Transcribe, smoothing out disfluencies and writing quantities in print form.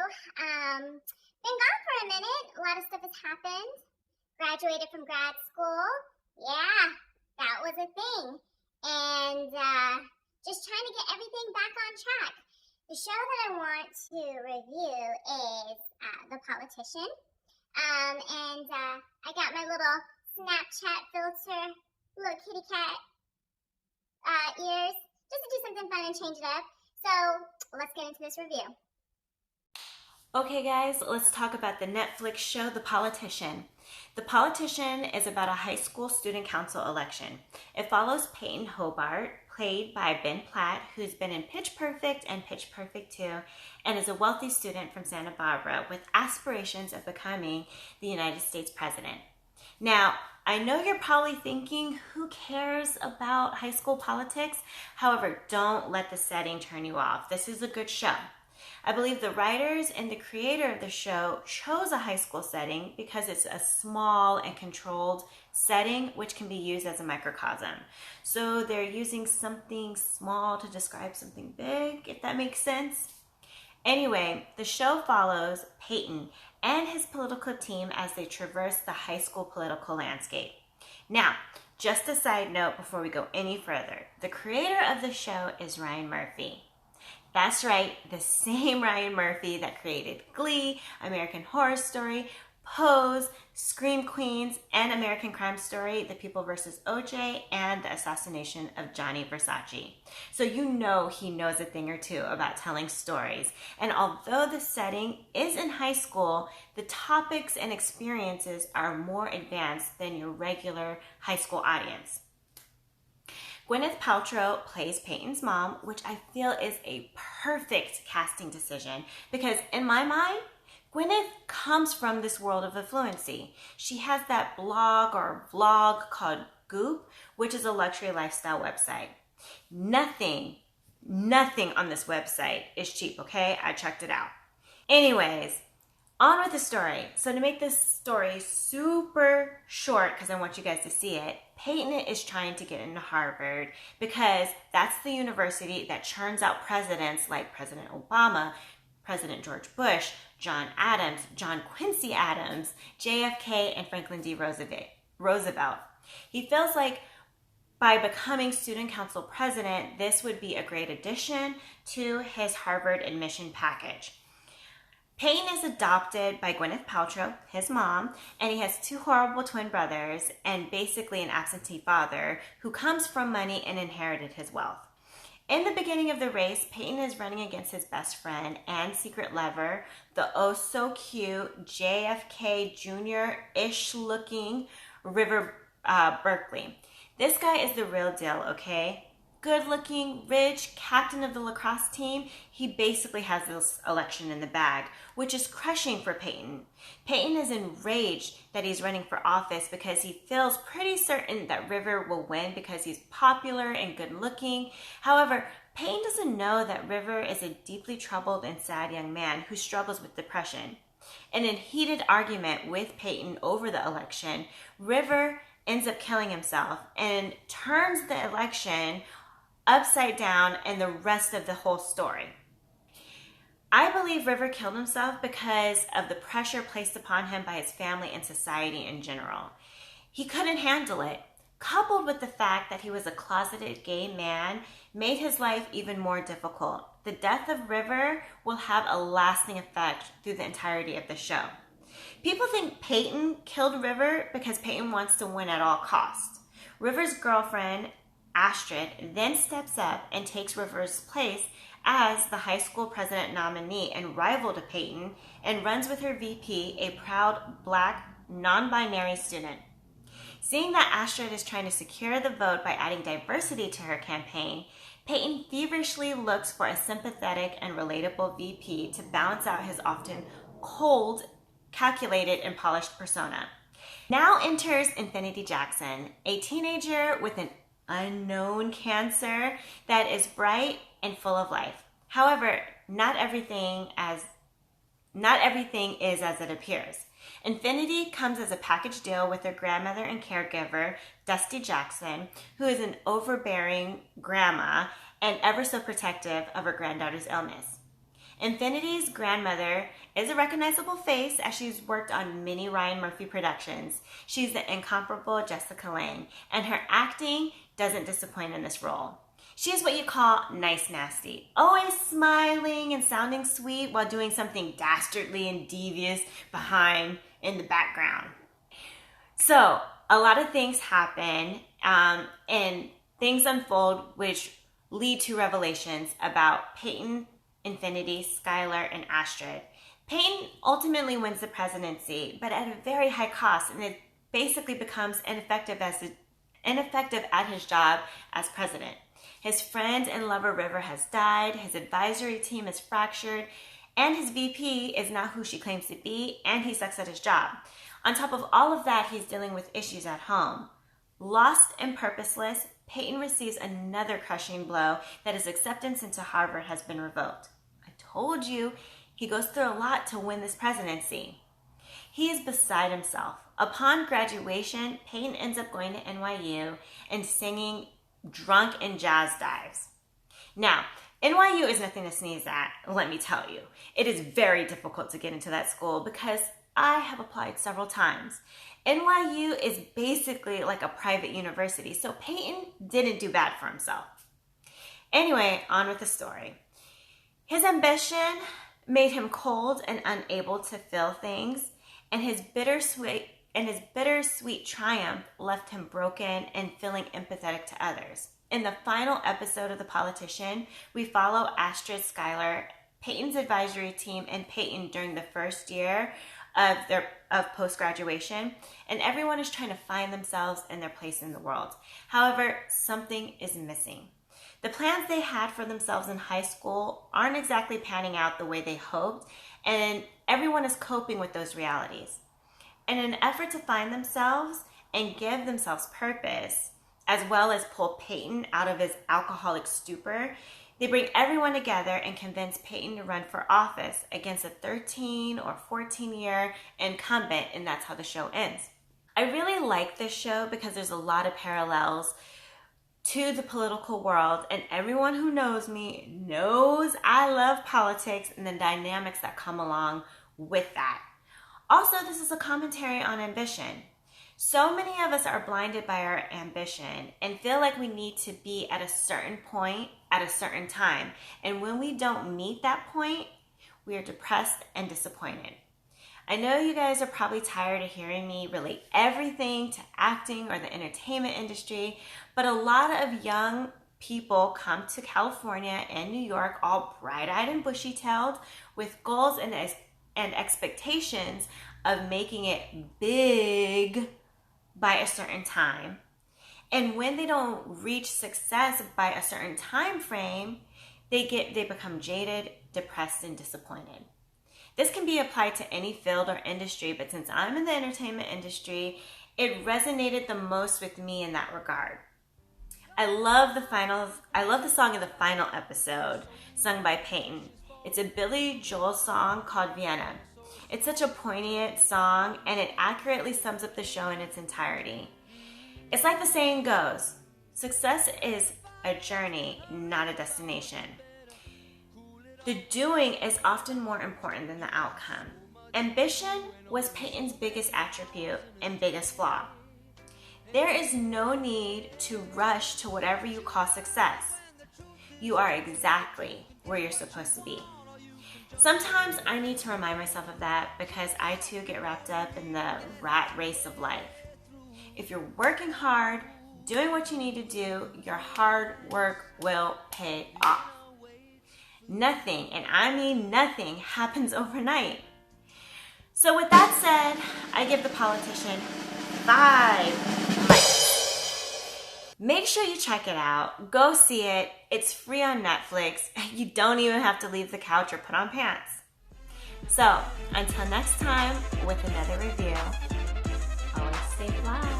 Been gone for a minute. A lot of stuff has happened. Graduated from grad school. Yeah, that was a thing. And just trying to get everything back on track. The show that I want to review is The Politician. I got my little Snapchat filter, little kitty cat ears, just to do something fun and change it up. So let's get into this review. Okay guys, let's talk about the Netflix show, The Politician. The Politician is about a high school student council election. It follows Payton Hobart, played by Ben Platt, who's been in Pitch Perfect and Pitch Perfect 2, and is a wealthy student from Santa Barbara with aspirations of becoming the United States president. Now, I know you're probably thinking, who cares about high school politics? However, don't let the setting turn you off. This is a good show. I believe the writers and the creator of the show chose a high school setting because it's a small and controlled setting which can be used as a microcosm. So they're using something small to describe something big, if that makes sense. Anyway, the show follows Payton and his political team as they traverse the high school political landscape. Now, just a side note before we go any further, the creator of the show is Ryan Murphy. That's right, the same Ryan Murphy that created Glee, American Horror Story, Pose, Scream Queens, and American Crime Story, The People vs. OJ, and the assassination of Gianni Versace. So you know he knows a thing or two about telling stories. And although the setting is in high school, the topics and experiences are more advanced than your regular high school audience. Gwyneth Paltrow plays Payton's mom, which I feel is a perfect casting decision because in my mind, Gwyneth comes from this world of affluency. She has that blog or vlog called Goop, which is a luxury lifestyle website. Nothing on this website is cheap, okay? I checked it out. Anyways, on with the story. So to make this story super short, because I want you guys to see it, Payton is trying to get into Harvard because that's the university that churns out presidents like President Obama, President George Bush, John Adams, John Quincy Adams, JFK, and Franklin D. Roosevelt. He feels like by becoming student council president, this would be a great addition to his Harvard admission package. Payton is adopted by Gwyneth Paltrow, his mom, and he has two horrible twin brothers and basically an absentee father who comes from money and inherited his wealth. In the beginning of the race, Payton is running against his best friend and secret lover, the oh-so-cute JFK Jr.-ish looking River Berkeley. This guy is the real deal, okay? Good-looking, rich, captain of the lacrosse team, he basically has this election in the bag, which is crushing for Payton. Payton is enraged that he's running for office because he feels pretty certain that River will win because he's popular and good-looking. However, Payton doesn't know that River is a deeply troubled and sad young man who struggles with depression. In a heated argument with Payton over the election, River ends up killing himself and turns the election upside down and the rest of the whole story. I believe River killed himself because of the pressure placed upon him by his family and society in general. He couldn't handle it, coupled with the fact that he was a closeted gay man, made his life even more difficult. The death of River will have a lasting effect through the entirety of the show. People think Payton killed River because Payton wants to win at all costs. River's girlfriend, Astrid, then steps up and takes River's place as the high school president nominee and rival to Payton and runs with her VP, a proud black non-binary student. Seeing that Astrid is trying to secure the vote by adding diversity to her campaign, Payton feverishly looks for a sympathetic and relatable VP to balance out his often cold, calculated, and polished persona. Now enters Infinity Jackson, a teenager with an unknown cancer that is bright and full of life. However, not everything is as it appears. Infinity comes as a package deal with her grandmother and caregiver, Dusty Jackson, who is an overbearing grandma and ever so protective of her granddaughter's illness. Infinity's grandmother is a recognizable face as she's worked on many Ryan Murphy productions. She's the incomparable Jessica Lange, and her acting doesn't disappoint in this role. She is what you call nice nasty, always smiling and sounding sweet while doing something dastardly and devious behind in the background. So a lot of things happen and things unfold which lead to revelations about Payton, Infinity, Skylar, and Astrid. Payton ultimately wins the presidency, but at a very high cost, and it basically becomes ineffective at his job as president. His friend and lover River has died, his advisory team is fractured, and his VP is not who she claims to be, and he sucks at his job. On top of all of that, he's dealing with issues at home. Lost and purposeless, Payton receives another crushing blow that his acceptance into Harvard has been revoked. I told you, he goes through a lot to win this presidency. He is beside himself. Upon graduation, Payton ends up going to NYU and singing drunk and jazz dives. Now, NYU is nothing to sneeze at, let me tell you. It is very difficult to get into that school because I have applied several times. NYU is basically like a private university, so Payton didn't do bad for himself. Anyway, on with the story. His ambition made him cold and unable to feel things, and his bittersweet triumph left him broken and feeling empathetic to others. In the final episode of The Politician, we follow Astrid, Skylar, Payton's advisory team, and Payton during the first year of post-graduation, and everyone is trying to find themselves and their place in the world. However, something is missing. The plans they had for themselves in high school aren't exactly panning out the way they hoped, and everyone is coping with those realities. In an effort to find themselves and give themselves purpose, as well as pull Payton out of his alcoholic stupor, they bring everyone together and convince Payton to run for office against a 13 or 14-year incumbent, and that's how the show ends. I really like this show because there's a lot of parallels to the political world, and everyone who knows me knows I love politics and the dynamics that come along with that. Also, this is a commentary on ambition. So many of us are blinded by our ambition and feel like we need to be at a certain point at a certain time. And when we don't meet that point, we are depressed and disappointed. I know you guys are probably tired of hearing me relate everything to acting or the entertainment industry, but a lot of young people come to California and New York all bright-eyed and bushy-tailed with goals and expectations of making it big by a certain time. And when they don't reach success by a certain time frame, they become jaded, depressed, and disappointed. This can be applied to any field or industry, but since I'm in the entertainment industry, it resonated the most with me in that regard. I love the song in the final episode, sung by Payton. It's a Billy Joel song called Vienna. It's such a poignant song, and it accurately sums up the show in its entirety. It's like the saying goes, success is a journey, not a destination. The doing is often more important than the outcome. Ambition was Payton's biggest attribute and biggest flaw. There is no need to rush to whatever you call success. You are exactly where you're supposed to be. Sometimes I need to remind myself of that because I too get wrapped up in the rat race of life. If you're working hard, doing what you need to do, your hard work will pay off. Nothing, and I mean nothing, happens overnight. So with that said, I give The Politician 5 likes. Make sure you check it out. Go see it. It's free on Netflix. You don't even have to leave the couch or put on pants. So, until next time with another review, always stay fly.